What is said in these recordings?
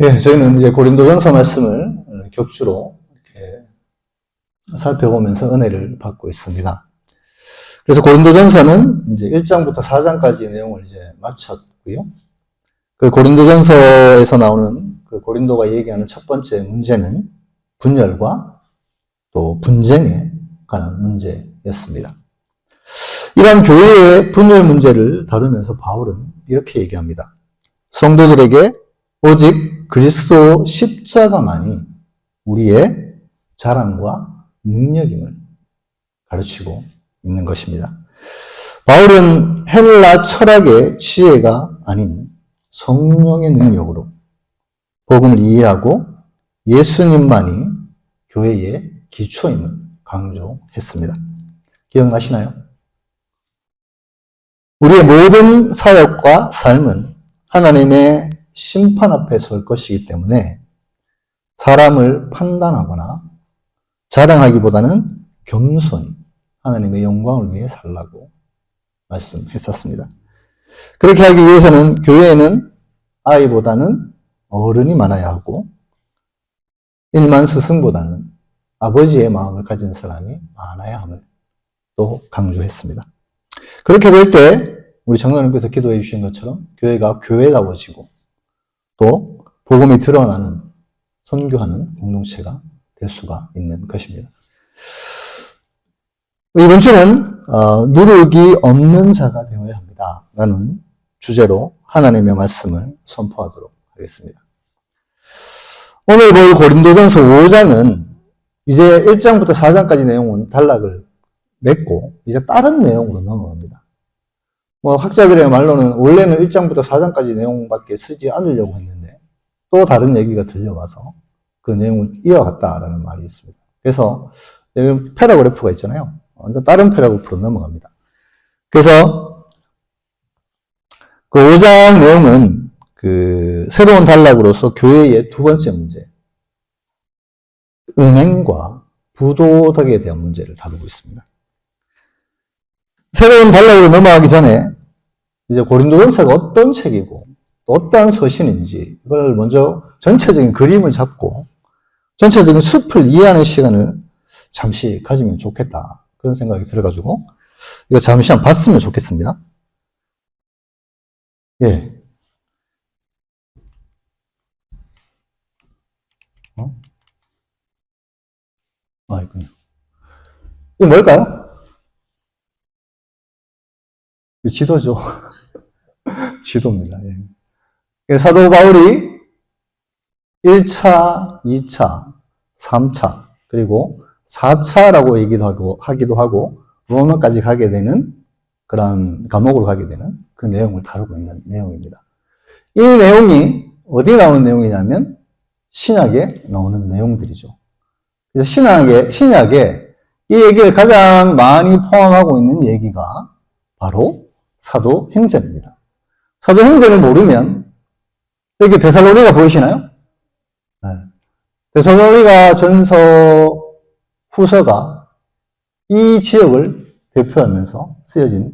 예, 저희는 이제 고린도전서 말씀을 격주로 이렇게 살펴보면서 은혜를 받고 있습니다. 그래서 고린도전서는 이제 1장부터 4장까지의 내용을 이제 마쳤고요. 그 고린도전서에서 나오는 그 고린도가 얘기하는 첫 번째 문제는 분열과 또 분쟁에 관한 문제였습니다. 이러한 교회의 분열 문제를 다루면서 바울은 이렇게 얘기합니다. 성도들에게 오직 그리스도 십자가만이 우리의 자랑과 능력임을 가르치고 있는 것입니다. 바울은 헬라 철학의 지혜가 아닌 성령의 능력으로 복음을 이해하고 예수님만이 교회의 기초임을 강조했습니다. 기억나시나요? 우리의 모든 사역과 삶은 하나님의 심판 앞에 설 것이기 때문에 사람을 판단하거나 자랑하기보다는 겸손히 하나님의 영광을 위해 살라고 말씀했었습니다. 그렇게 하기 위해서는 교회에는 아이보다는 어른이 많아야 하고 일만 스승보다는 아버지의 마음을 가진 사람이 많아야 함을 또 강조했습니다. 그렇게 될 때 우리 장로님께서 기도해 주신 것처럼 교회가 교회다워지고 또 복음이 드러나는 선교하는 공동체가 될 수가 있는 것입니다. 이번 주는 누룩이 없는 자가 되어야 합니다 라는 주제로 하나님의 말씀을 선포하도록 하겠습니다. 오늘 볼 고린도전서 5장은 이제 1장부터 4장까지 내용은 단락을 맺고 이제 다른 내용으로 넘어갑니다. 학자들의 말로는 원래는 1장부터 4장까지 내용밖에 쓰지 않으려고 했는데 또 다른 얘기가 들려와서 그 내용을 이어갔다라는 말이 있습니다. 그래서 여기 패러그래프가 있잖아요. 완전 다른 패러그래프로 넘어갑니다. 그래서 그 5장 내용은 그 새로운 단락으로서 교회의 두 번째 문제, 음행과 부도덕에 대한 문제를 다루고 있습니다. 새로운 단락으로 넘어가기 전에 이제 고린도전서가 어떤 책이고 또 어떠한 서신인지 이걸 먼저 전체적인 그림을 잡고 전체적인 숲을 이해하는 시간을 잠시 가지면 좋겠다 그런 생각이 들어가지고 이거 잠시 한번 봤으면 좋겠습니다. 예. 이군요. 이게 뭘까요? 지도죠. 지도입니다. 예. 사도 바울이 1차, 2차, 3차, 그리고 4차라고 하기도 하고, 로마까지 가게 되는, 그런 감옥으로 가게 되는 그 내용을 다루고 있는 내용입니다. 이 내용이 어디에 나오는 내용이냐면, 신약에 나오는 내용들이죠. 그래서 신약에 이 얘기를 가장 많이 포함하고 있는 얘기가 바로 사도행전입니다. 사도행전을 모르면 여기 데살로니가 보이시나요? 네. 데살로니가 전서 후서가 이 지역을 대표하면서 쓰여진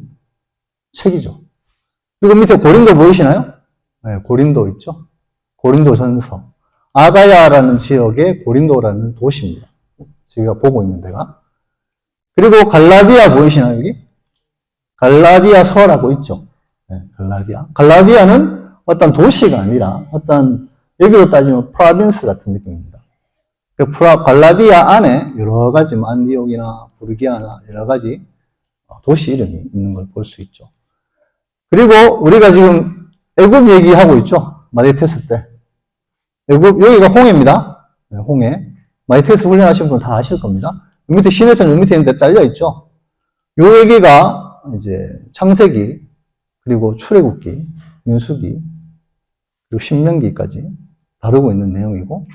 책이죠. 그리고 밑에 고린도 보이시나요? 네, 고린도 있죠? 고린도 전서. 아가야라는 지역의 고린도라는 도시입니다. 저희가 보고 있는 데가. 그리고 갈라디아 보이시나요, 여기? 갈라디아 서라고 있죠. 네, 갈라디아. 갈라디아는 어떤 도시가 아니라 어떤 여기로 따지면 프로빈스 같은 느낌입니다. 그 갈라디아 안에 여러 가지 안디옥이나 부르기아나 여러 가지 도시 이름이 있는 걸 볼 수 있죠. 그리고 우리가 지금 애굽 얘기하고 있죠. 마디테스 때. 애굽 여기가 홍해입니다. 네, 홍해. 마디테스 훈련하신 분 다 아실 겁니다. 밑에 신해선 밑에 있는데 잘려 있죠. 요 얘기가 이제 창세기, 그리고 출애굽기, 민수기, 그리고 신명기까지 다루고 있는 내용이고,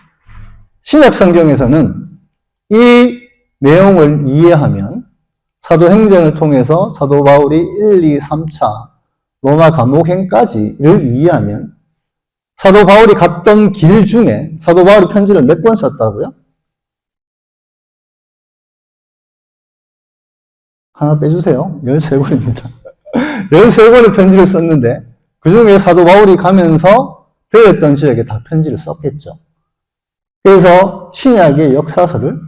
신약 성경에서는 이 내용을 이해하면 사도행전을 통해서 사도 바울이 1, 2, 3차 로마 감옥행까지를 이해하면 사도 바울이 갔던 길 중에 사도 바울이 편지를 몇 권 썼다고요? 하나 빼주세요. 13권입니다. 13권의 편지를 썼는데 그 중에 사도 바울이 가면서 들렸던 지역에 다 편지를 썼겠죠. 그래서 신약의 역사서를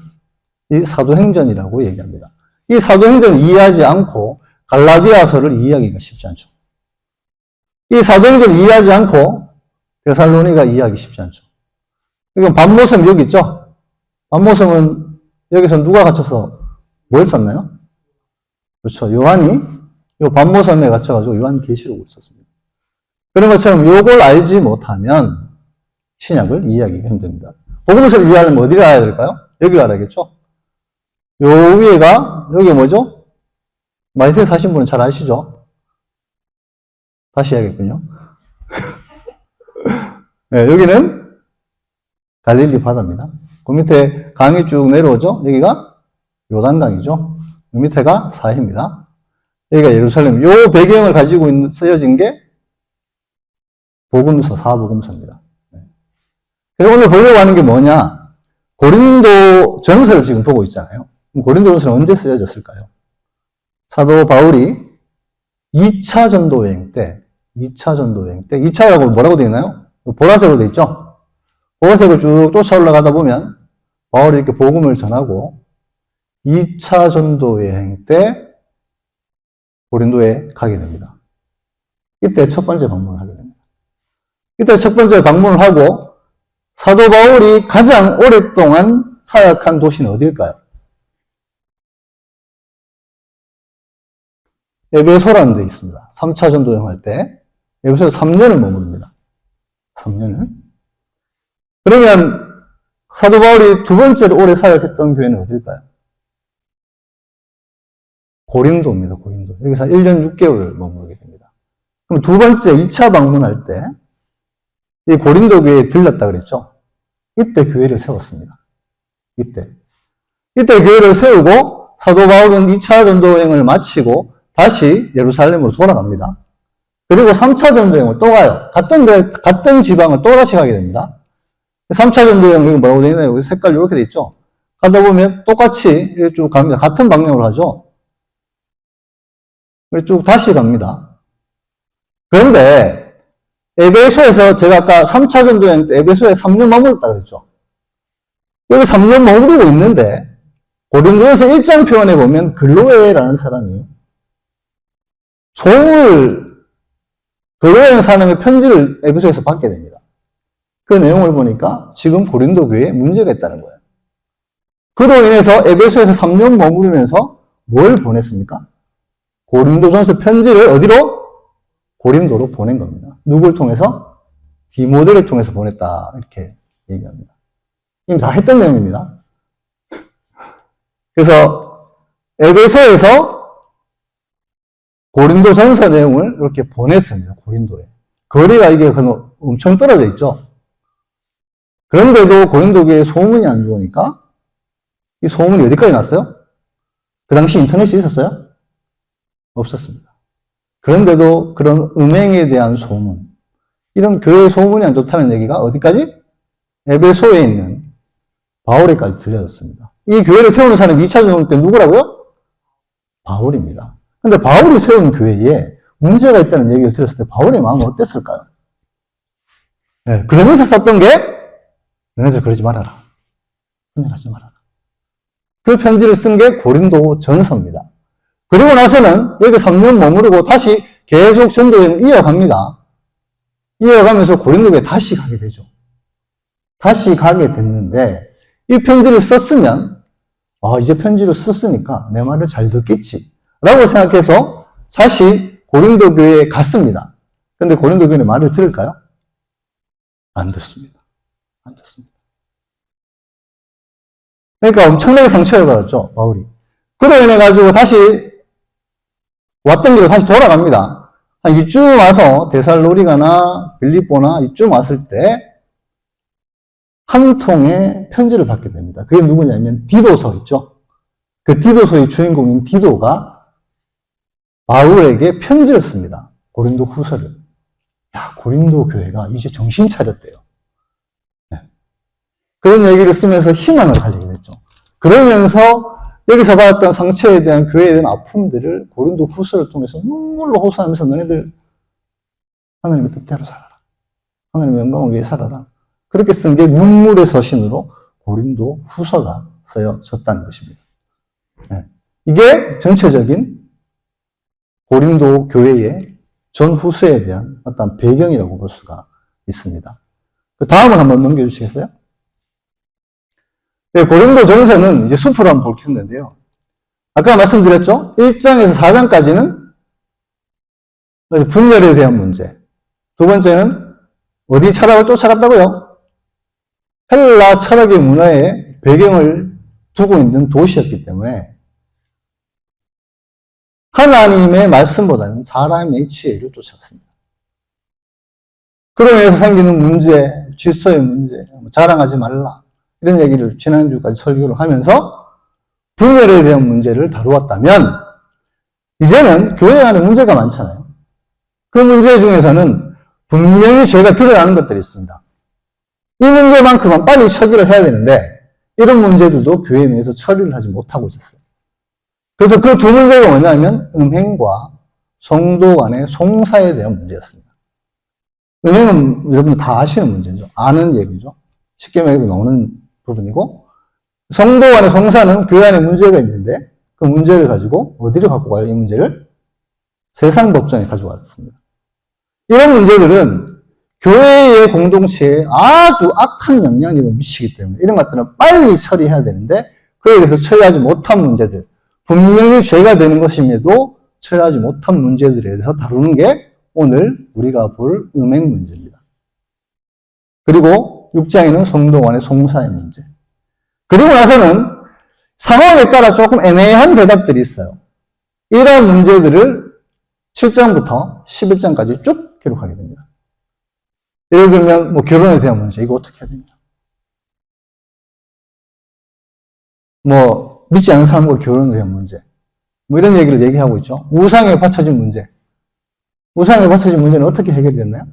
이 사도행전이라고 얘기합니다. 이 사도행전을 이해하지 않고 갈라디아서를 이해하기가 쉽지 않죠. 이 사도행전을 이해하지 않고 데살로니가 이해하기 쉽지 않죠. 이건 반모섬 여기 있죠? 반모섬은 여기서 누가 갇혀서 뭘 썼나요? 그렇죠. 요한이 이 반모섬에 갇혀가지고 요한계시록을 썼습니다. 그런 것처럼 요걸 알지 못하면 신약을 이해하기가 힘듭니다. 복음서를 이해하려면 어디를 알아야 될까요? 여기를 알아야겠죠? 요 위에가, 여기 뭐죠? 마이테스 하신 분은 잘 아시죠? 다시 해야겠군요. 네, 여기는 갈릴리 바다입니다. 그 밑에 강이 쭉 내려오죠? 여기가 요단강이죠? 그 밑에가 사해입니다. 여기가 예루살렘. 요 배경을 가지고 쓰여진 게 복음서, 사복음서입니다. 그래서 오늘 보려고 하는 게 뭐냐? 고린도 전서를 지금 보고 있잖아요. 고린도 전서는 언제 쓰여졌을까요? 사도 바울이 2차 전도 여행 때, 2차라고 뭐라고 되어 있나요? 보라색으로 되어 있죠? 보라색을 쭉 쫓아 올라가다 보면 바울이 이렇게 복음을 전하고 2차 전도 여행 때 고린도에 가게 됩니다. 이때 첫 번째 방문을 하게 됩니다. 이때 첫 번째 방문을 하고 사도 바울이 가장 오랫동안 사역한 도시는 어디일까요? 에베소라는 데 있습니다. 3차 전도 여행할 때 에베소에 3년을 머무릅니다. 3년을. 그러면 사도 바울이 두 번째로 오래 사역했던 교회는 어딜까요? 고린도입니다. 고린도. 여기서 1년 6개월을 머무르게 됩니다. 그럼 두 번째 2차 방문할 때 이 고린도 교회에 들렀다 그랬죠? 이때 교회를 세웠습니다. 이때 교회를 세우고 사도 바울은 2차 전도 여행을 마치고 다시 예루살렘으로 돌아갑니다. 그리고 3차 전도 여행을 또 가요. 같은 지방을 또 다시 가게 됩니다. 3차 전도 여행, 여기 뭐라고 되어 있나요? 여기 색깔 이렇게 되어 있죠? 가다 보면 똑같이 이렇게 쭉 갑니다. 같은 방향으로 하죠? 쭉 다시 갑니다. 그런데 에베소에서 제가 아까 3차 전도 여행 때 에베소에 3년 머물렀다 그랬죠? 여기 3년 머무르고 있는데 고린도에서 1장 표현에 보면 글로에라는 사람이 글로에라는 사람의 편지를 에베소에서 받게 됩니다. 그 내용을 보니까 지금 고린도 교회에 문제가 있다는 거예요. 그로 인해서 에베소에서 3년 머무르면서 뭘 보냈습니까? 고린도전서 편지를 어디로? 고린도로 보낸 겁니다. 누굴 통해서? 디모데를 통해서 보냈다. 이렇게 얘기합니다. 이미 다 했던 내용입니다. 그래서 에베소에서 고린도전서 내용을 이렇게 보냈습니다. 고린도에. 거리가 이게 엄청 떨어져 있죠. 그런데도 고린도 교회에 소문이 안 좋으니까 이 소문이 어디까지 났어요? 그 당시 인터넷이 있었어요? 없었습니다. 그런데도 그런 음행에 대한 소문, 이런 교회 소문이 안 좋다는 얘기가 어디까지? 에베소에 있는 바울에까지 들려졌습니다. 이 교회를 세우는 사람이 2차 전도 때 누구라고요? 바울입니다. 근데 바울이 세운 교회에 문제가 있다는 얘기를 들었을 때 바울의 마음은 어땠을까요? 네, 그러면서 썼던 게 너네들 그러지 말아라. 혼혈하지 말아라. 그 편지를 쓴 게 고린도 전서입니다. 그리고 나서는 여기 3년 머무르고 다시 계속 전도여행을 이어갑니다. 이어가면서 고린도에 다시 가게 되죠. 다시 가게 됐는데 이 편지를 썼으면 이제 편지를 썼으니까 내 말을 잘 듣겠지 라고 생각해서 다시 고린도 교회에 갔습니다. 근데 고린도 교회는 말을 들을까요? 안 듣습니다. 안 듣습니다. 그러니까 엄청나게 상처를 받았죠, 바울이. 그로 인해 가지고 다시 왔던 길로 다시 돌아갑니다. 한 이쯤 와서 데살로니가나 빌립보나 이쯤 왔을 때 한 통의 편지를 받게 됩니다. 그게 누구냐면 디도서 있죠. 그 디도서의 주인공인 디도가 바울에게 편지를 씁니다. 고린도 후서를. 고린도 교회가 이제 정신 차렸대요. 네. 그런 얘기를 쓰면서 희망을 가지게 됐죠. 그러면서 여기서 받았던 상처에 대한 교회에 대한 아픔들을 고린도 후서를 통해서 눈물로 호소하면서 너네들 하나님의 뜻대로 살아라. 하나님의 영광을 위해 살아라. 그렇게 쓴 게 눈물의 서신으로 고린도 후서가 쓰여졌다는 것입니다. 네. 이게 전체적인 고린도 교회의 전후서에 대한 어떤 배경이라고 볼 수가 있습니다. 그 다음을 한번 넘겨주시겠어요? 네, 고린도 전서는 이제 숲으로 한번 볼겠는데요. 아까 말씀드렸죠? 1장에서 4장까지는 분열에 대한 문제. 두 번째는 어디 철학을 쫓아갔다고요? 헬라 철학의 문화에 배경을 두고 있는 도시였기 때문에 하나님의 말씀보다는 사람의 지혜를 쫓아갔습니다. 그로 인해서 생기는 문제, 질서의 문제, 자랑하지 말라 이런 얘기를 지난주까지 설교를 하면서 분열에 대한 문제를 다루었다면 이제는 교회 안에 문제가 많잖아요. 그 문제 중에서는 분명히 죄가 드러나는 것들이 있습니다. 이 문제만큼은 빨리 처리를 해야 되는데 이런 문제들도 교회 내에서 처리를 하지 못하고 있었어요. 그래서 그 두 문제가 뭐냐면 음행과 성도 간의 송사에 대한 문제였습니다. 음행은 여러분 다 아시는 문제죠. 아는 얘기죠. 쉽게 말해서 나오는 부분이고 성도 간의 송사는 교회 안에 문제가 있는데 그 문제를 가지고 어디를 갖고 가요? 이 문제를 세상 법정에 가져왔습니다. 이런 문제들은 교회의 공동체에 아주 악한 영향력을 미치기 때문에 이런 것들은 빨리 처리해야 되는데 그에 대해서 처리하지 못한 문제들, 분명히 죄가 되는 것임에도 처리하지 못한 문제들에 대해서 다루는 게 오늘 우리가 볼 음행 문제입니다. 그리고 6장에는 성도 간의 송사의 문제. 그리고 나서는 상황에 따라 조금 애매한 대답들이 있어요. 이러한 문제들을 7장부터 11장까지 쭉 기록하게 됩니다. 예를 들면 뭐 결혼에 대한 문제, 이거 어떻게 해야 되냐. 뭐 믿지 않는 사람과 결혼에 대한 문제, 뭐 이런 얘기를 얘기하고 있죠. 우상에 받쳐진 문제. 우상에 받쳐진 문제는 어떻게 해결이 됐나요?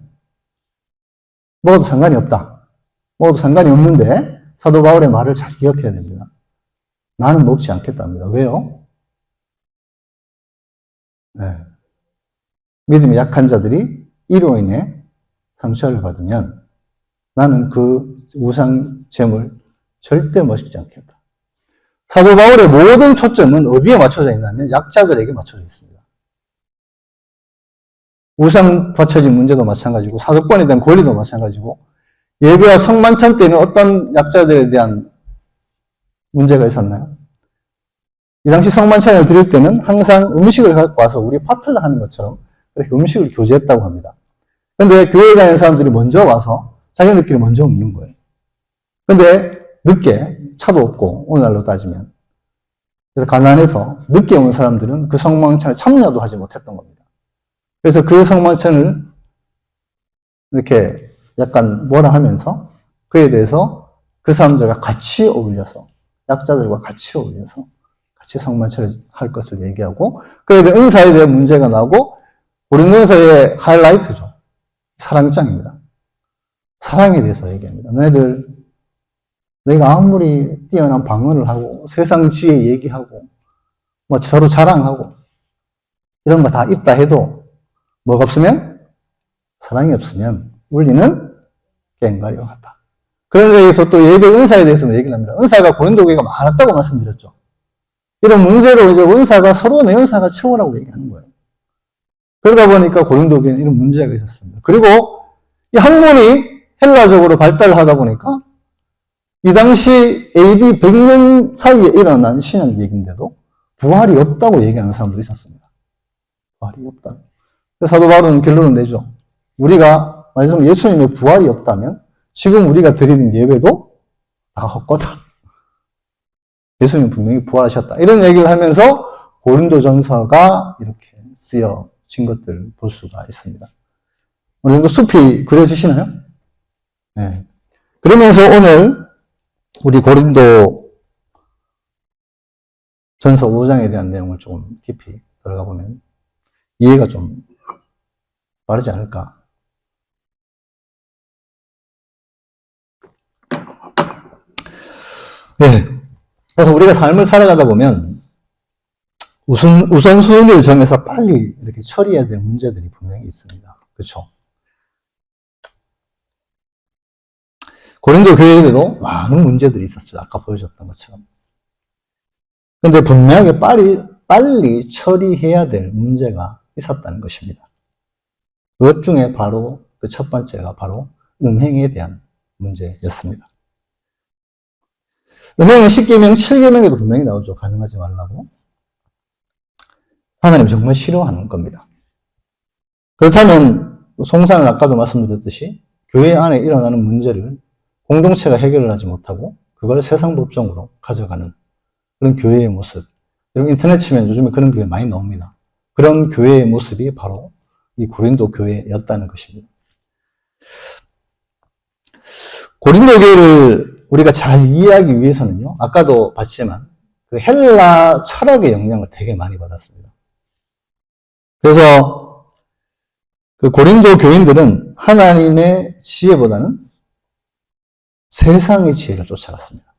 먹어도 상관이 없다. 먹어도 상관이 없는데 사도 바울의 말을 잘 기억해야 됩니다. 나는 먹지 않겠답니다. 왜요? 네. 믿음이 약한 자들이 이로 인해 상처를 받으면 나는 그 우상 제물 절대 먹지 않겠다. 사도 바울의 모든 초점은 어디에 맞춰져 있냐면 약자들에게 맞춰져 있습니다. 우상 받쳐진 문제도 마찬가지고 사도권에 대한 권리도 마찬가지고 예배와 성만찬 때는 어떤 약자들에 대한 문제가 있었나요? 이 당시 성만찬을 드릴 때는 항상 음식을 갖고 와서 우리 파트를 하는 것처럼 이렇게 음식을 교제했다고 합니다. 근데 교회에 다니는 사람들이 먼저 와서 자기네들끼리 먼저 먹는 거예요. 근데 늦게 차도 없고 오늘날로 따지면 그래서 가난해서 늦게 온 사람들은 그 성만찬에 참여도 하지 못했던 겁니다. 그래서 그 성만찬을 이렇게 약간 뭐라 하면서 그에 대해서 그 사람들과 같이 어울려서 약자들과 같이 어울려서 같이 성만찬을 할 것을 얘기하고 그에 대한 은사에 대한 문제가 나오고 고린도서의 하이라이트죠. 사랑장입니다. 사랑에 대해서 얘기합니다. 너희들 내가 아무리 뛰어난 방언을 하고 세상 지혜 얘기하고 뭐 서로 자랑하고 이런 거 다 있다 해도 뭐가 없으면 사랑이 없으면 우리는 꽹과리와 같다. 그래서 여기서 또 예배 은사에 대해서 얘기를 합니다. 은사가 고린도 교회가 많았다고 말씀드렸죠. 이런 문제로 이제 은사가 서로 내 은사가 최고라고 얘기하는 거예요. 그러다 보니까 고린도 교회는 이런 문제가 있었습니다. 그리고 이 학문이 헬라적으로 발달을 하다 보니까 이 당시 AD 100년 사이에 일어난 신약 얘기인데도 부활이 없다고 얘기하는 사람도 있었습니다. 부활이 없다. 사도 바울은 결론을 내죠. 우리가 말하자면 예수님의 부활이 없다면 지금 우리가 드리는 예배도 다 헛거다. 예수님 분명히 부활하셨다. 이런 얘기를 하면서 고린도전서가 이렇게 쓰여진 것들을 볼 수가 있습니다. 어느 정도 숲이 그려지시나요? 네. 그러면서 오늘 우리 고린도 전서 5장에 대한 내용을 조금 깊이 들어가 보면 이해가 좀 빠르지 않을까. 네. 그래서 우리가 삶을 살아가다 보면 우선순위를 정해서 빨리 이렇게 처리해야 될 문제들이 분명히 있습니다. 그렇죠? 고린도 교회에도 많은 문제들이 있었어요. 아까 보여줬던 것처럼. 근데 분명하게 빨리 처리해야 될 문제가 있었다는 것입니다. 그것 중에 바로 그 첫 번째가 바로 음행에 대한 문제였습니다. 음행은 10계명, 7계명에도 분명히 나오죠. 가능하지 말라고. 하나님 정말 싫어하는 겁니다. 그렇다면 송산은 아까도 말씀드렸듯이 교회 안에 일어나는 문제를 공동체가 해결을 하지 못하고 그걸 세상 법정으로 가져가는 그런 교회의 모습. 여러분 인터넷 치면 요즘에 그런 교회 많이 나옵니다. 그런 교회의 모습이 바로 이 고린도 교회였다는 것입니다. 고린도 교회를 우리가 잘 이해하기 위해서는요, 아까도 봤지만 그 헬라 철학의 영향을 되게 많이 받았습니다. 그래서 그 고린도 교인들은 하나님의 지혜보다는 세상의 지혜를 쫓아갔습니다.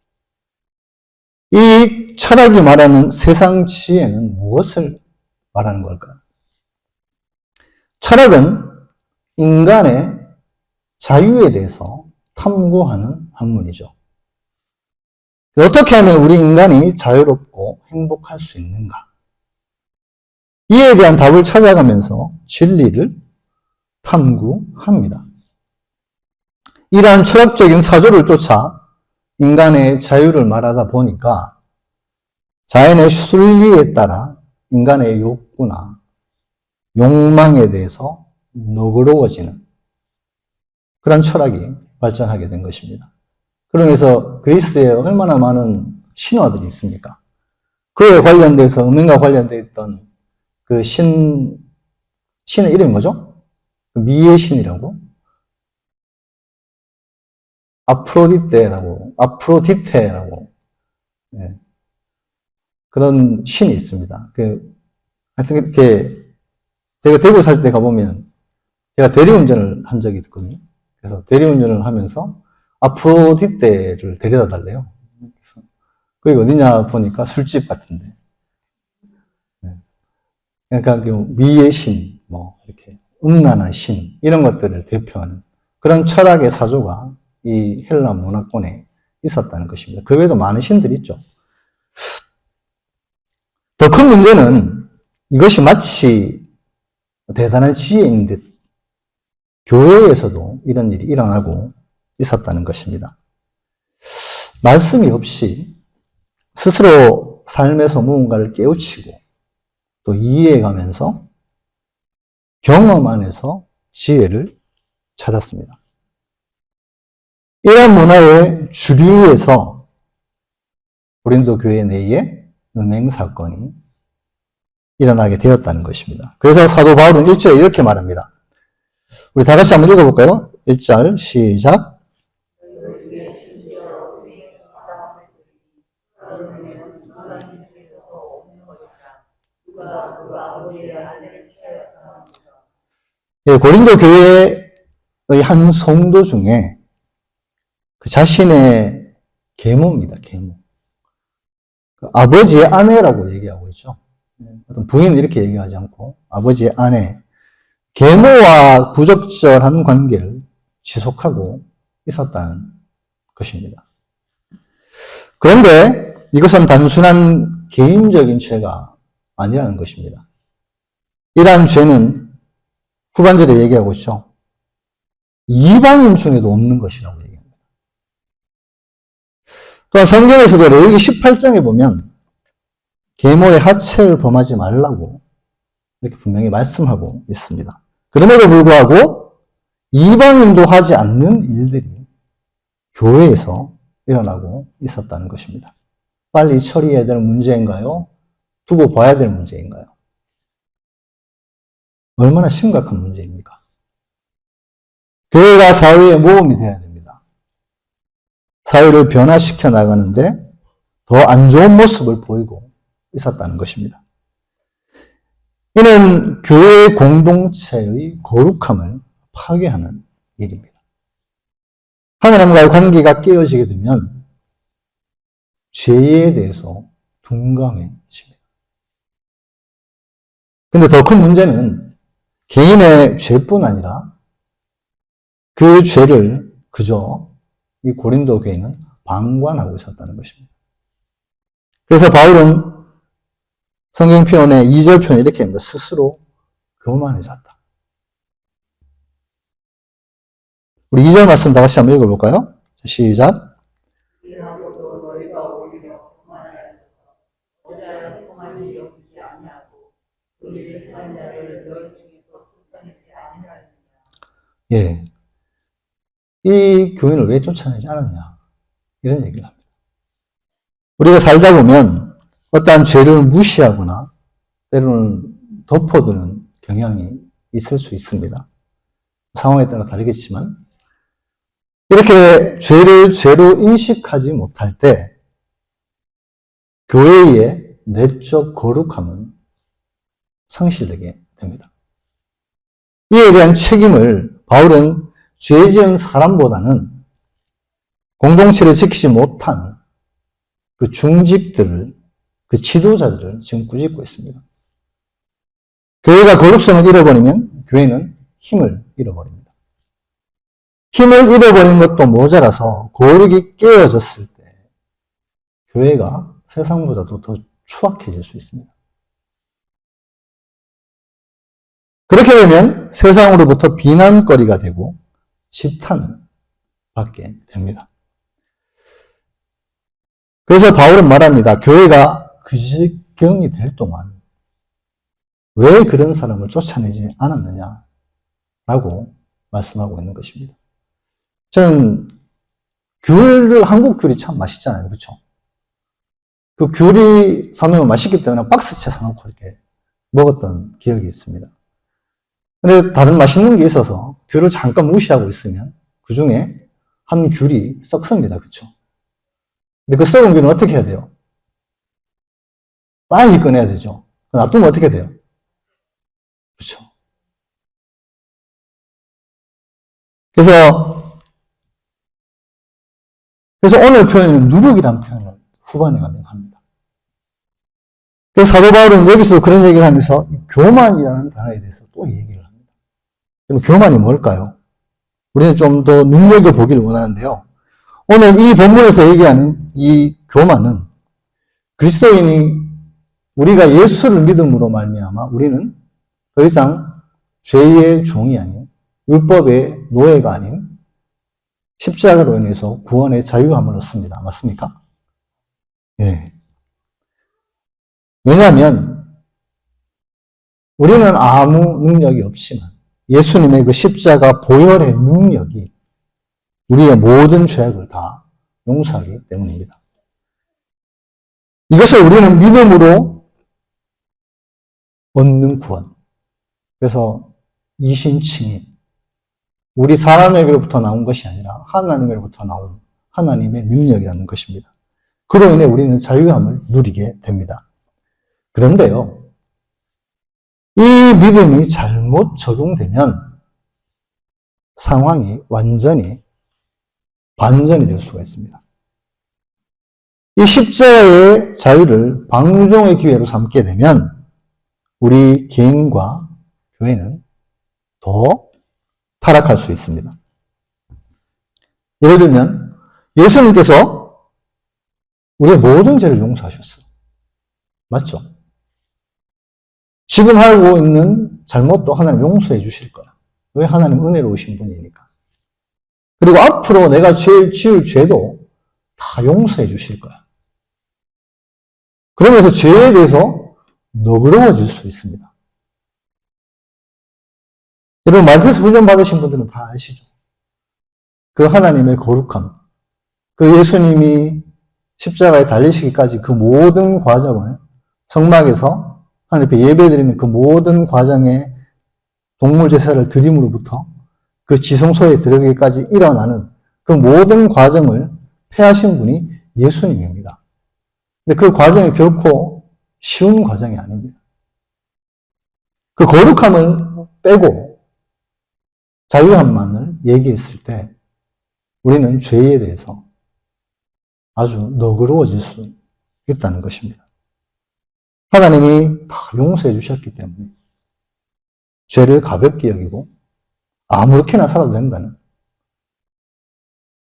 이 철학이 말하는 세상 지혜는 무엇을 말하는 걸까요? 철학은 인간의 자유에 대해서 탐구하는 학문이죠. 어떻게 하면 우리 인간이 자유롭고 행복할 수 있는가? 이에 대한 답을 찾아가면서 진리를 탐구합니다. 이러한 철학적인 사조를 쫓아 인간의 자유를 말하다 보니까 자연의 순리에 따라 인간의 욕구나 욕망에 대해서 너그러워지는 그런 철학이 발전하게 된 것입니다. 그러면서 그리스에 얼마나 많은 신화들이 있습니까? 그에 관련돼서 음행과 관련되어 있던 그 신의 이름이 뭐죠? 미의 신이라고? 아프로디테라고 네. 그런 신이 있습니다. 하여튼 이렇게 제가 대구 살 때 가보면 제가 대리운전을 한 적이 있거든요. 그래서 대리운전을 하면서 아프로디테를 데려다 달래요. 그래서 거기 어디냐 보니까 술집 같은데. 네. 그러니까 미의 신, 이렇게 음란한 신 이런 것들을 대표하는 그런 철학의 사조가 이 헬라 문화권에 있었다는 것입니다. 그 외에도 많은 신들이 있죠. 더 큰 문제는 이것이 마치 대단한 지혜인 듯 교회에서도 이런 일이 일어나고 있었다는 것입니다. 말씀이 없이 스스로 삶에서 무언가를 깨우치고 또 이해해가면서 경험 안에서 지혜를 찾았습니다. 이러한 문화의 주류에서 고린도 교회 내에 음행 사건이 일어나게 되었다는 것입니다. 그래서 사도 바울은 1절에 이렇게 말합니다. 우리 다 같이 한번 읽어볼까요? 1절 시작. 네, 고린도 교회의 한 성도 중에 그 자신의 계모입니다. 계모. 그 아버지의 아내라고 얘기하고 있죠. 어떤 부인은 이렇게 얘기하지 않고 아버지의 아내, 계모와 부적절한 관계를 지속하고 있었다는 것입니다. 그런데 이것은 단순한 개인적인 죄가 아니라는 것입니다. 이러한 죄는 후반절에 얘기하고 있죠. 이방인 중에도 없는 것이라고 얘기합니다. 또한 성경에서도 레위기 18장에 보면 계모의 하체를 범하지 말라고 이렇게 분명히 말씀하고 있습니다. 그럼에도 불구하고 이방인도 하지 않는 일들이 교회에서 일어나고 있었다는 것입니다. 빨리 처리해야 될 문제인가요? 두고 봐야 될 문제인가요? 얼마나 심각한 문제입니까? 교회가 사회의 모범이 되어야 됩니다. 사회를 변화시켜 나가는데 더 안 좋은 모습을 보이고 있었다는 것입니다. 이는 교회 공동체의 거룩함을 파괴하는 일입니다. 하나님과의 관계가 깨어지게 되면 죄에 대해서 둔감해집니다. 근데 더 큰 문제는 개인의 죄뿐 아니라 그 죄를 그저 이 고린도 교회는 방관하고 있었다는 것입니다. 그래서 바울은 성경 표현의 2절 표현 이렇게 합니다. 스스로 교만해졌다. 우리 2절 말씀 다 같이 한번 읽어볼까요? 시작. 예. 이 교인을 왜 쫓아내지 않았냐? 이런 얘기를 합니다. 우리가 살다 보면 어떠한 죄를 무시하거나 때로는 덮어두는 경향이 있을 수 있습니다. 상황에 따라 다르겠지만 이렇게 죄를 죄로 인식하지 못할 때 교회의 내적 거룩함은 상실되게 됩니다. 이에 대한 책임을 바울은 죄 지은 사람보다는 공동체를 지키지 못한 그 중직들을, 그 지도자들을 지금 꾸짖고 있습니다. 교회가 거룩성을 잃어버리면 교회는 힘을 잃어버립니다. 힘을 잃어버린 것도 모자라서 거룩이 깨어졌을 때 교회가 세상보다도 더 추악해질 수 있습니다. 그렇게 되면 세상으로부터 비난거리가 되고 지탄을 받게 됩니다. 그래서 바울은 말합니다. 교회가 그 지경이 될 동안 왜 그런 사람을 쫓아내지 않았느냐라고 말씀하고 있는 것입니다. 저는 귤을, 한국 귤이 참 맛있잖아요. 그렇죠? 그 귤이 사놓으면 맛있기 때문에 박스채 사놓고 이렇게 먹었던 기억이 있습니다. 근데 다른 맛있는 게 있어서 귤을 잠깐 무시하고 있으면 그 중에 한 귤이 썩습니다. 그렇죠? 근데 그 썩은 귤은 어떻게 해야 돼요? 빨리 꺼내야 되죠. 놔두면 어떻게 돼요? 그렇죠? 그래서 오늘 표현은 누룩이라는 표현을 후반에 가면 합니다. 그래서 사도 바울은 여기서 그런 얘기를 하면서 교만이라는 단어에 대해서 또 얘기를 합니다. 그럼 교만이 뭘까요? 우리는 좀 더 눈여겨보기를 원하는데요. 오늘 이 본문에서 얘기하는 이 교만은 그리스도인이 우리가 예수를 믿음으로 말미암아 우리는 더 이상 죄의 종이 아닌 율법의 노예가 아닌 십자가로 인해서 구원의 자유함을 얻습니다. 맞습니까? 예. 왜냐하면 우리는 아무 능력이 없지만 예수님의 그 십자가 보혈의 능력이 우리의 모든 죄악을 다 용서하기 때문입니다. 이것을 우리는 믿음으로 얻는 구원. 그래서 이신칭이 우리 사람에게로부터 나온 것이 아니라 하나님으로부터 나온 하나님의 능력이라는 것입니다. 그로 인해 우리는 자유함을 누리게 됩니다. 그런데요, 이 믿음이 잘못 적용되면 상황이 완전히 반전이 될 수가 있습니다. 이 십자가의 자유를 방종의 기회로 삼게 되면 우리 개인과 교회는 더 타락할 수 있습니다. 예를 들면 예수님께서 우리의 모든 죄를 용서하셨어요. 맞죠? 지금 하고 있는 잘못도 하나님 용서해 주실 거야. 왜? 하나님 은혜로우신 분이니까. 그리고 앞으로 내가 지을 죄도 다 용서해 주실 거야. 그러면서 죄에 대해서 너그러워질 수 있습니다. 여러분, 말세스 훈련 받으신 분들은 다 아시죠? 그 하나님의 거룩함, 그 예수님이 십자가에 달리시기까지 그 모든 과정을 성막에서 하나님 앞에 예배드리는 그 모든 과정의 동물 제사를 드림으로부터 그 지성소에 들어가기까지 일어나는 그 모든 과정을 폐하신 분이 예수님입니다. 근데 그 과정이 결코 쉬운 과정이 아닙니다. 그 거룩함을 빼고 자유함만을 얘기했을 때 우리는 죄에 대해서 아주 너그러워질 수 있다는 것입니다. 하나님이 다 용서해 주셨기 때문에 죄를 가볍게 여기고 아무렇게나 살아도 된다는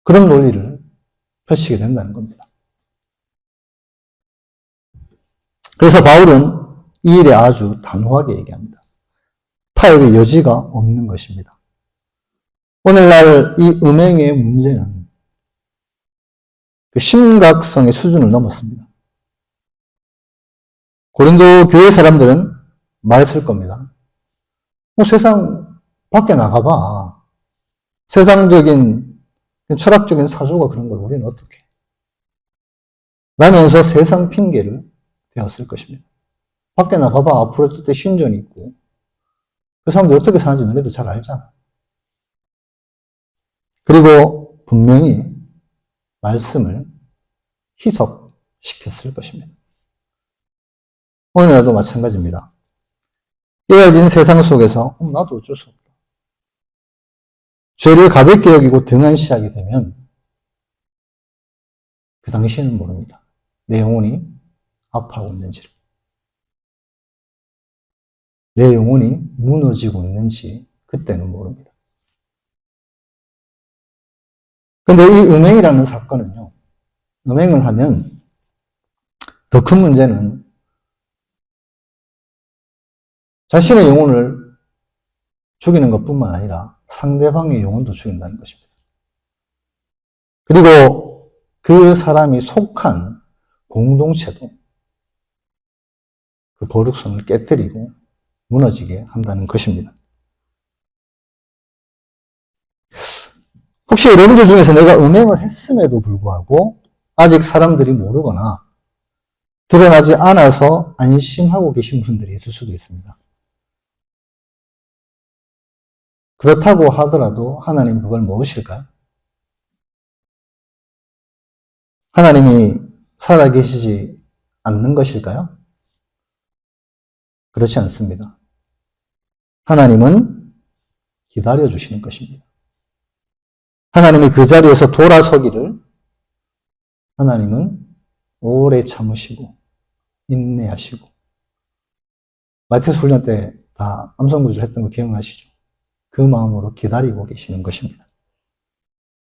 그런 논리를 펼치게 된다는 겁니다. 그래서 바울은 이 일에 아주 단호하게 얘기합니다. 타협의 여지가 없는 것입니다. 오늘날 이 음행의 문제는 그 심각성의 수준을 넘었습니다. 고린도 교회 사람들은 말했을 겁니다. 세상 밖에 나가봐. 세상적인 철학적인 사조가 그런 걸 우리는 어떻게 해? 라면서 세상 핑계를 대었을 것입니다. 밖에 나가봐. 앞으로 때 신전이 있고 그 사람들 어떻게 사는지 너네도 잘 알잖아. 그리고 분명히 말씀을 희석시켰을 것입니다. 오늘날도 마찬가지입니다. 깨어진 세상 속에서 나도 어쩔 수 없다. 죄를 가볍게 여기고 등한시하게 되면 그 당시에는 모릅니다. 내 영혼이 아파하고 있는지를. 내 영혼이 무너지고 있는지 그때는 모릅니다. 그런데 이 음행이라는 사건은요. 음행을 하면 더 큰 문제는 자신의 영혼을 죽이는 것뿐만 아니라 상대방의 영혼도 죽인다는 것입니다. 그리고 그 사람이 속한 공동체도 그 거룩성을 깨뜨리고 무너지게 한다는 것입니다. 혹시 여러분들 중에서 내가 음행을 했음에도 불구하고 아직 사람들이 모르거나 드러나지 않아서 안심하고 계신 분들이 있을 수도 있습니다. 그렇다고 하더라도 하나님 그걸 모르실까요? 하나님이 살아계시지 않는 것일까요? 그렇지 않습니다. 하나님은 기다려주시는 것입니다. 하나님이 그 자리에서 돌아서기를 하나님은 오래 참으시고 인내하시고 마티스 훈련 때 다 암송구절 했던 거 기억나시죠? 그 마음으로 기다리고 계시는 것입니다.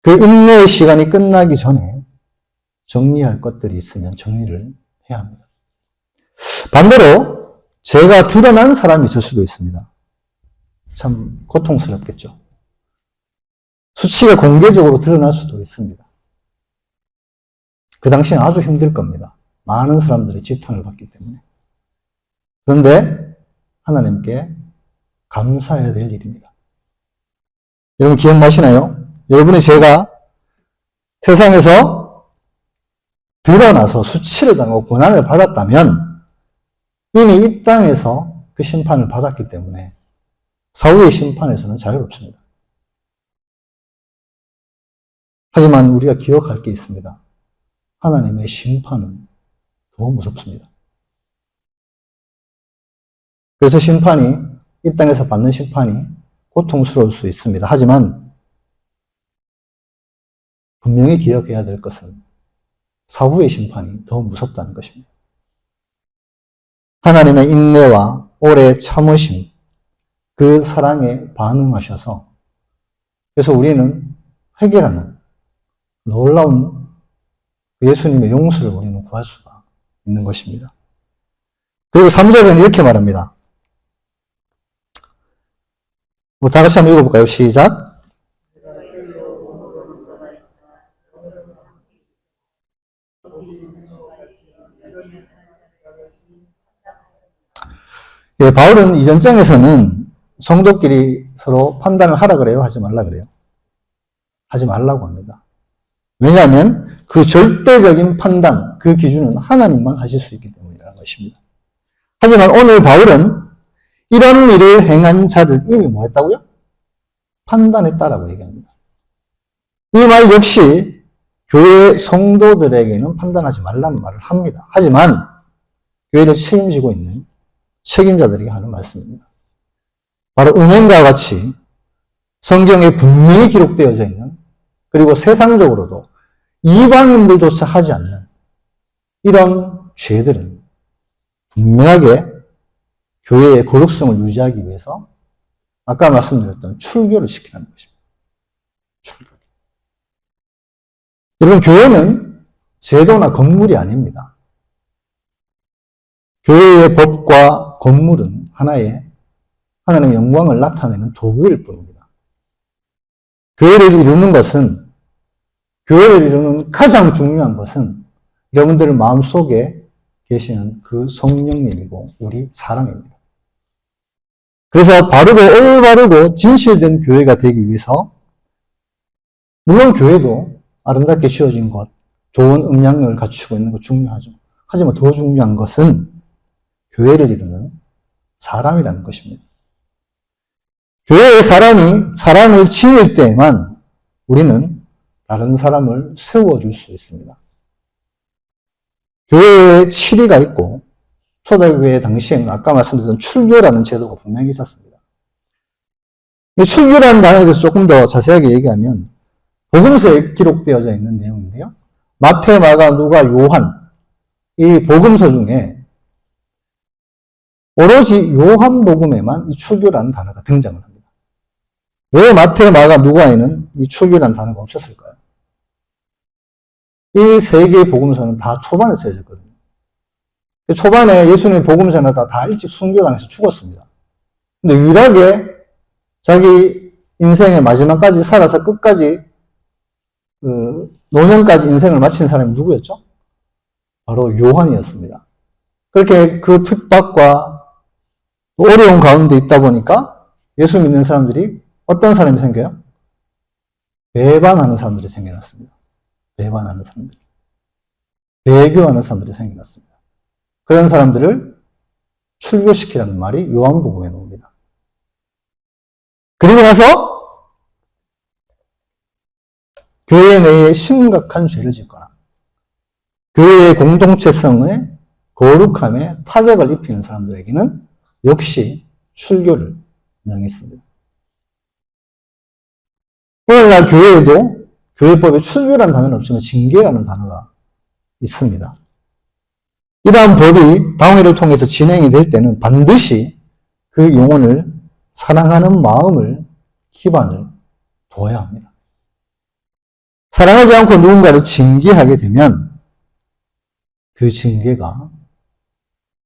그 인내의 시간이 끝나기 전에 정리할 것들이 있으면 정리를 해야 합니다. 반대로 죄가 드러난 사람이 있을 수도 있습니다. 참 고통스럽겠죠. 수치가 공개적으로 드러날 수도 있습니다. 그 당시엔 아주 힘들 겁니다. 많은 사람들이 지탄을 받기 때문에. 그런데 하나님께 감사해야 될 일입니다. 여러분 기억나시나요? 여러분의 죄가 세상에서 드러나서 수치를 당하고 고난을 받았다면 이미 이 땅에서 그 심판을 받았기 때문에 사후의 심판에서는 자유롭습니다. 하지만 우리가 기억할 게 있습니다. 하나님의 심판은 더 무섭습니다. 그래서 심판이, 이 땅에서 받는 심판이 고통스러울 수 있습니다. 하지만 분명히 기억해야 될 것은 사후의 심판이 더 무섭다는 것입니다. 하나님의 인내와 오래 참으심, 그 사랑에 반응하셔서 그래서 우리는 회개라는 놀라운 예수님의 용서를 우리는 구할 수가 있는 것입니다. 그리고 3절은 이렇게 말합니다. 다 같이 한번 읽어볼까요? 시작. 예, 바울은 이전 장에서는 성도끼리 서로 판단을 하라 그래요? 하지 말라 그래요? 하지 말라고 합니다. 왜냐하면 그 절대적인 판단, 그 기준은 하나님만 하실 수 있기 때문이라는 것입니다. 하지만 오늘 바울은 이런 일을 행한 자를 이미 뭐 했다고요? 판단했다라고 얘기합니다. 이 말 역시 교회 성도들에게는 판단하지 말라는 말을 합니다. 하지만 교회를 책임지고 있는 책임자들에게 하는 말씀입니다. 바로 음행과 같이 성경에 분명히 기록되어져 있는, 그리고 세상적으로도 이방인들조차 하지 않는 이런 죄들은 분명하게 교회의 거룩성을 유지하기 위해서 아까 말씀드렸던 출교를 시키라는 것입니다. 출교. 여러분, 교회는 제도나 건물이 아닙니다. 교회의 법과 건물은 하나의 하나님의 영광을 나타내는 도구일 뿐입니다. 교회를 이루는 것은, 교회를 이루는 가장 중요한 것은 여러분들 마음속에 계시는 그 성령님이고 우리 사람입니다. 그래서 바르고 올바르고 진실된 교회가 되기 위해서, 물론 교회도 아름답게 지어진 것, 좋은 음향을 갖추고 있는 것 중요하죠. 하지만 더 중요한 것은 교회를 이루는 사람이라는 것입니다. 교회의 사람이 사랑을 지을 때에만 우리는 다른 사람을 세워줄 수 있습니다. 교회에 치리가 있고, 초대교회 당시에는 아까 말씀드렸던 출교라는 제도가 분명히 있었습니다. 이 출교라는 단어에 대해서 조금 더 자세하게 얘기하면 복음서에 기록되어져 있는 내용인데요. 마태, 마가, 누가, 요한, 이 복음서 중에 오로지 요한복음에만 이 출교라는 단어가 등장을 합니다. 왜 마태, 마가, 누가에는 이 출교라는 단어가 없었을까요? 이 세 개의 복음서는 다 초반에 쓰여졌거든요. 초반에 예수님의 복음서마다 다 일찍 순교당해서 죽었습니다. 근데 유일하게 자기 인생의 마지막까지 살아서 끝까지 노년까지 인생을 마친 사람이 누구였죠? 바로 요한이었습니다. 그렇게 그 핍박과 어려운 가운데 있다 보니까 예수 믿는 사람들이 어떤 사람이 생겨요? 배반하는 사람들이 생겨났습니다. 배반하는 사람들이. 배교하는 사람들이 생겨났습니다. 그런 사람들을 출교시키라는 말이 요한복음에 나옵니다. 그리고 나서 교회 내에 심각한 죄를 짓거나 교회의 공동체성의 거룩함에 타격을 입히는 사람들에게는 역시 출교를 명했습니다. 오늘날 교회에도 교회법에 출교라는 단어는 없지만 징계라는 단어가 있습니다. 이러한 법이 당회를 통해서 진행이 될 때는 반드시 그 영혼을 사랑하는 마음을 기반을 둬야 합니다. 사랑하지 않고 누군가를 징계하게 되면 그 징계가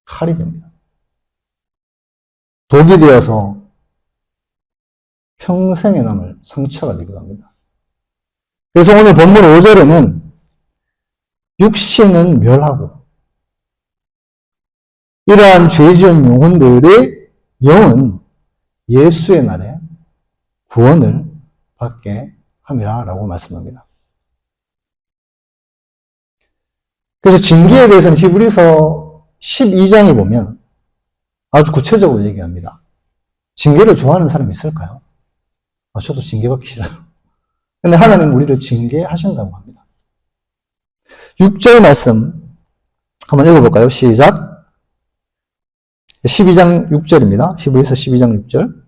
칼이 됩니다. 독이 되어서 평생에 남을 상처가 되기도 합니다. 그래서 오늘 본문 5절에는 육신은 멸하고 이러한 죄지은 영혼들의 영은 예수의 날에 구원을 받게 함이라 라고 말씀합니다. 그래서 징계에 대해서는 히브리서 12장에 보면 아주 구체적으로 얘기합니다. 징계를 좋아하는 사람이 있을까요? 저도 징계받기 싫어요. 근데 하나님은 우리를 징계하신다고 합니다. 6절 말씀 한번 읽어볼까요? 시작. 12장 6절입니다. 히브리서 12장 6절.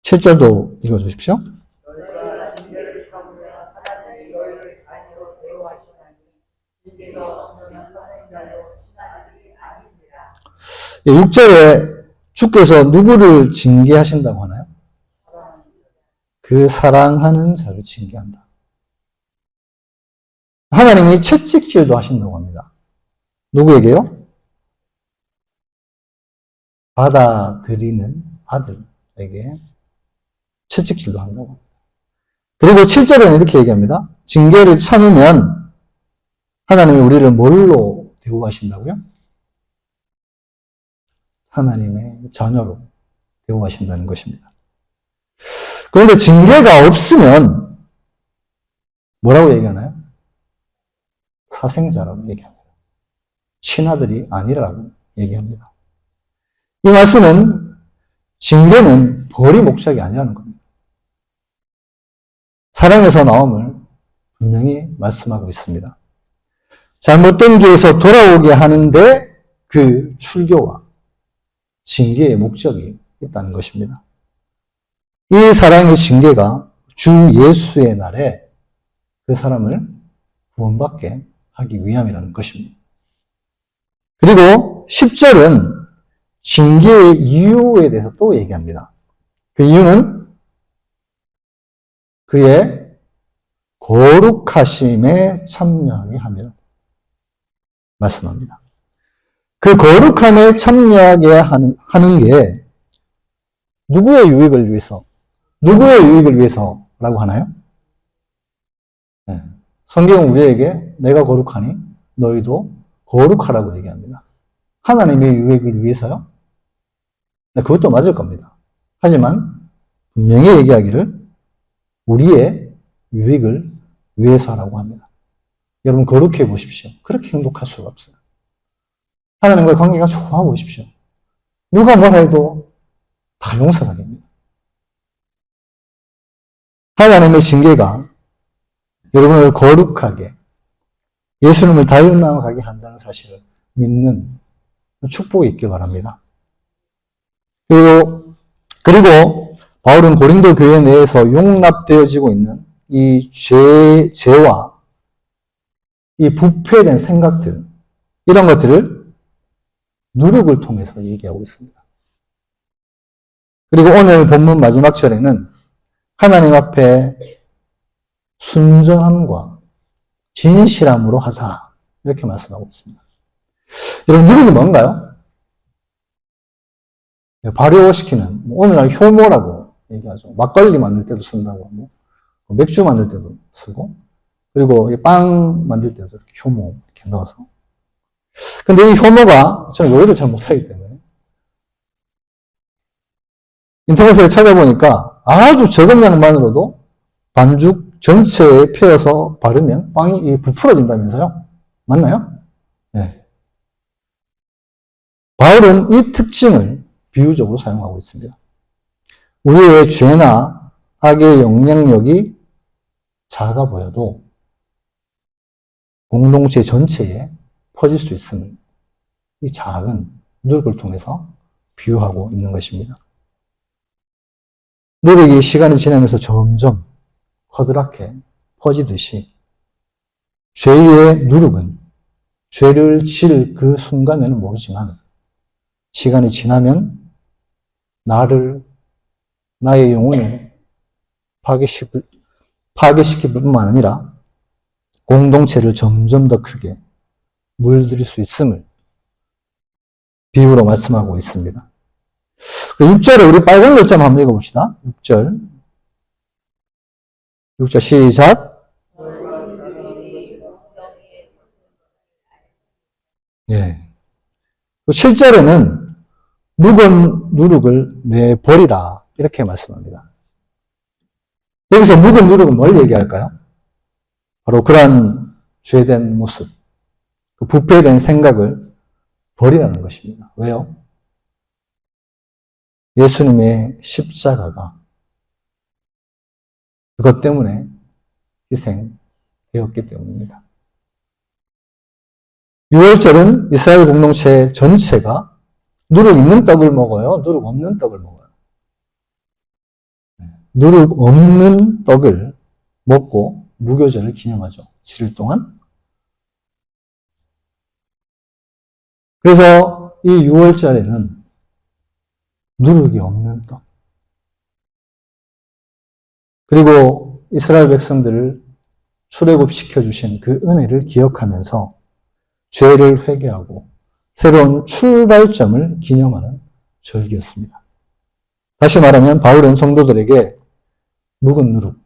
칠 절도 읽어주십시오. 예, 6절에 주께서 누구를 징계하신다고 하나요? 그 사랑하는 자를 징계한다. 하나님이 채찍질도 하신다고 합니다. 누구에게요? 받아들이는 아들에게 채찍질도 한다고 합니다. 그리고 7절에는 이렇게 얘기합니다. 징계를 참으면 하나님이 우리를 뭘로 대우하신다고요? 하나님의 자녀로 대우하신다는 것입니다. 그런데 징계가 없으면 뭐라고 얘기하나요? 사생자라고 얘기합니다. 친아들이 아니라고 얘기합니다. 이 말씀은 징계는 벌이 목적이 아니라는 겁니다. 사랑에서 나옴을 분명히 말씀하고 있습니다. 잘못된 길에서 돌아오게 하는데 그 출교와 징계의 목적이 있다는 것입니다. 이 사랑의 징계가 주 예수의 날에 그 사람을 구원받게 하기 위함이라는 것입니다. 그리고 10절은 징계의 이유에 대해서 또 얘기합니다. 그 이유는 그의 거룩하심에 참여하게 하며 말씀합니다. 그 거룩함에 참여하게 하는 게 누구의 유익을 위해서, 누구의 유익을 위해서라고 하나요? 네. 성경은 우리에게 내가 거룩하니 너희도 거룩하라고 얘기합니다. 하나님의 유익을 위해서요? 네, 그것도 맞을 겁니다. 하지만 분명히 얘기하기를 우리의 유익을 위해서라고 합니다. 여러분 거룩해 보십시오. 그렇게 행복할 수가 없어요. 하나님과의 관계가 좋아 보십시오. 누가 뭘 해도 다 용서가 됩니다. 하나님의 징계가 여러분을 거룩하게 예수님을 닮아가게 한다는 사실을 믿는 축복이 있길 바랍니다. 그리고 바울은 고린도 교회 내에서 용납되어지고 있는 이 죄와 이 부패된 생각들, 이런 것들을 누룩을 통해서 얘기하고 있습니다. 그리고 오늘 본문 마지막 절에는 하나님 앞에 순전함과 진실함으로 하자, 이렇게 말씀하고 있습니다. 여러분, 누룩이 뭔가요? 발효시키는, 오늘날 효모라고 얘기하죠. 막걸리 만들 때도 쓴다고, 맥주 만들 때도 쓰고, 그리고 빵 만들 때도 이렇게 효모 이렇게 넣어서. 근데 이 효모가, 저는 요리를 잘 못하기 때문에, 인터넷에 찾아보니까 아주 적은 양만으로도 반죽 전체에 펴서 바르면 빵이 부풀어진다면서요? 맞나요? 네. 바울은 이 특징을 비유적으로 사용하고 있습니다. 우리의 죄나 악의 영향력이 작아 보여도 공동체 전체에 퍼질 수 있음을 이 작은 누룩을 통해서 비유하고 있는 것입니다. 누룩이 시간이 지나면서 점점 커다랗게 퍼지듯이 죄의 누룩은 죄를 지을 그 순간에는 모르지만 시간이 지나면 나의 영혼을 파괴시킬 뿐만 아니라 공동체를 점점 더 크게 물들일 수 있음을 비유로 말씀하고 있습니다. 6절에 우리 빨간 글자 한번 읽어봅시다. 6절 시작. 예. 7절에는 묵은 누룩을 내버리라, 이렇게 말씀합니다. 여기서 묵은 누룩은 뭘 얘기할까요? 바로 그러한 죄된 모습, 그 부패된 생각을 버리라는 것입니다. 왜요? 예수님의 십자가가 그것 때문에 희생되었기 때문입니다. 6월절은 이스라엘 공동체 전체가 누룩 있는 떡을 먹어요? 누룩 없는 떡을 먹어요? 누룩 없는 떡을 먹고 무교절을 기념하죠. 7일 동안. 그래서 이 6월절에는 누룩이 없는 떡, 그리고 이스라엘 백성들을 출애굽시켜 주신 그 은혜를 기억하면서 죄를 회개하고 새로운 출발점을 기념하는 절기였습니다. 다시 말하면 바울은 성도들에게 묵은 누룩,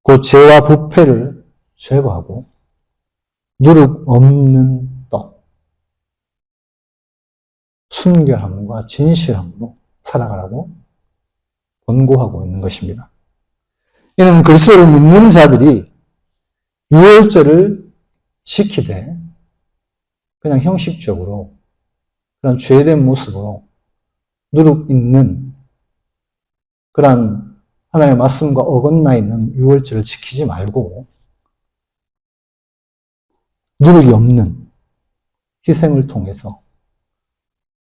곧 죄와 부패를 제거하고 누룩 없는 떡, 순결함과 진실함으로 살아가라고 권고하고 있는 것입니다. 이는 그리스도를 믿는 자들이 유월절을 지키되 그냥 형식적으로 그런 죄된 모습으로 누룩 있는 그런 하나님의 말씀과 어긋나 있는 유월절을 지키지 말고 누룩이 없는 희생을 통해서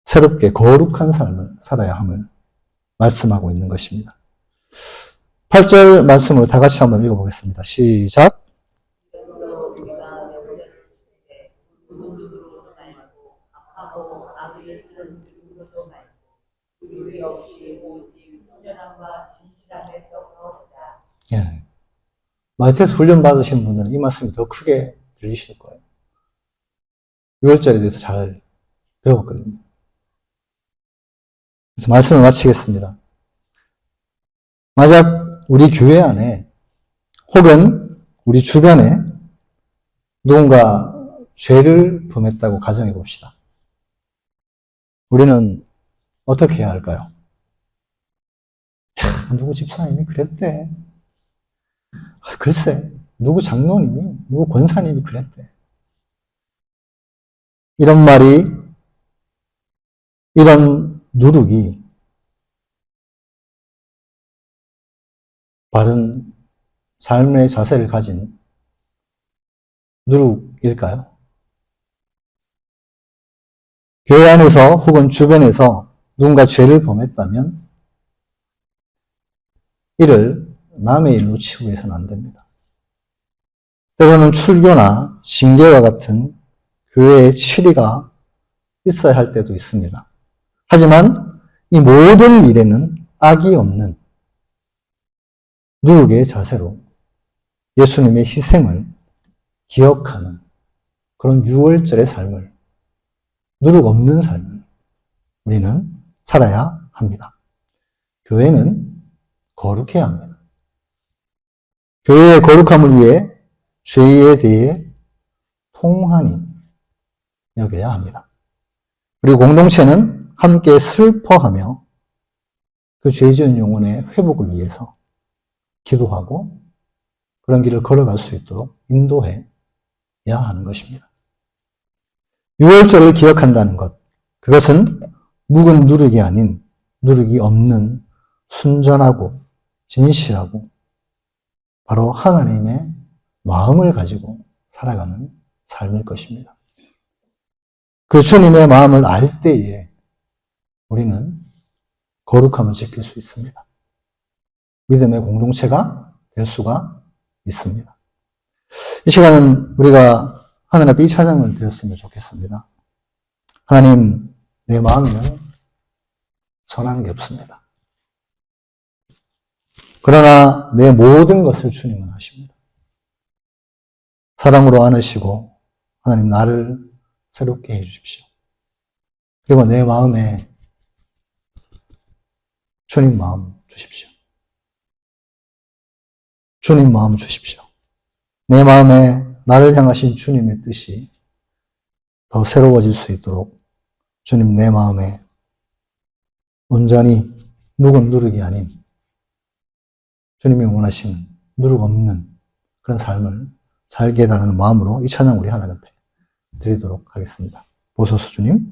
새롭게 거룩한 삶을 살아야 함을 말씀하고 있는 것입니다. 8절 말씀으로 다 같이 한번 읽어보겠습니다. 시작. 아버지처럼 누구도 말고 우리 없이 오직 선전함과 진실함에 떡하오자. 예. 마이테스 훈련 받으신 분들은 이 말씀이 더 크게 들리실 거예요. 6월절에 대해서 잘 배웠거든요. 그래서 말씀을 마치겠습니다. 만약 우리 교회 안에 혹은 우리 주변에 누군가 죄를 범했다고 가정해 봅시다. 우리는 어떻게 해야 할까요? 야, 누구 집사님이 그랬대. 글쎄, 누구 장로님이, 누구 권사님이 그랬대. 이런 말이, 이런 누룩이 바른 삶의 자세를 가진 누룩일까요? 교회 안에서 혹은 주변에서 누군가 죄를 범했다면 이를 남의 일로 치부해서는 안 됩니다. 때로는 출교나 징계와 같은 교회의 치리가 있어야 할 때도 있습니다. 하지만 이 모든 일에는 악이 없는 누룩의 자세로 예수님의 희생을 기억하는 그런 6월절의 삶을, 누룩 없는 삶을 우리는 살아야 합니다. 교회는 거룩해야 합니다. 교회의 거룩함을 위해 죄에 대해 통한히 여겨야 합니다. 그리고 공동체는 함께 슬퍼하며 그 죄 지은 영혼의 회복을 위해서 기도하고 그런 길을 걸어갈 수 있도록 인도해야 하는 것입니다. 6월절을 기억한다는 것, 그것은 묵은 누룩이 아닌 누룩이 없는 순전하고 진실하고 바로 하나님의 마음을 가지고 살아가는 삶일 것입니다. 그 주님의 마음을 알 때에 우리는 거룩함을 지킬 수 있습니다. 믿음의 공동체가 될 수가 있습니다. 이 시간은 우리가 하나님 앞에 이 찬양을 드렸으면 좋겠습니다. 하나님, 내 마음에는 선한 게 없습니다. 그러나 내 모든 것을 주님은 하십니다. 사랑으로 안으시고 하나님 나를 새롭게 해주십시오. 그리고 내 마음에 주님 마음 주십시오. 주님 마음 주십시오. 내 마음에 나를 향하신 주님의 뜻이 더 새로워질 수 있도록 주님 내 마음에 온전히 묵은 누룩이 아닌 주님이 원하시는 누룩 없는 그런 삶을 살게 해달라는 마음으로 이 찬양 우리 하나님 앞에 드리도록 하겠습니다. 보소서 주님.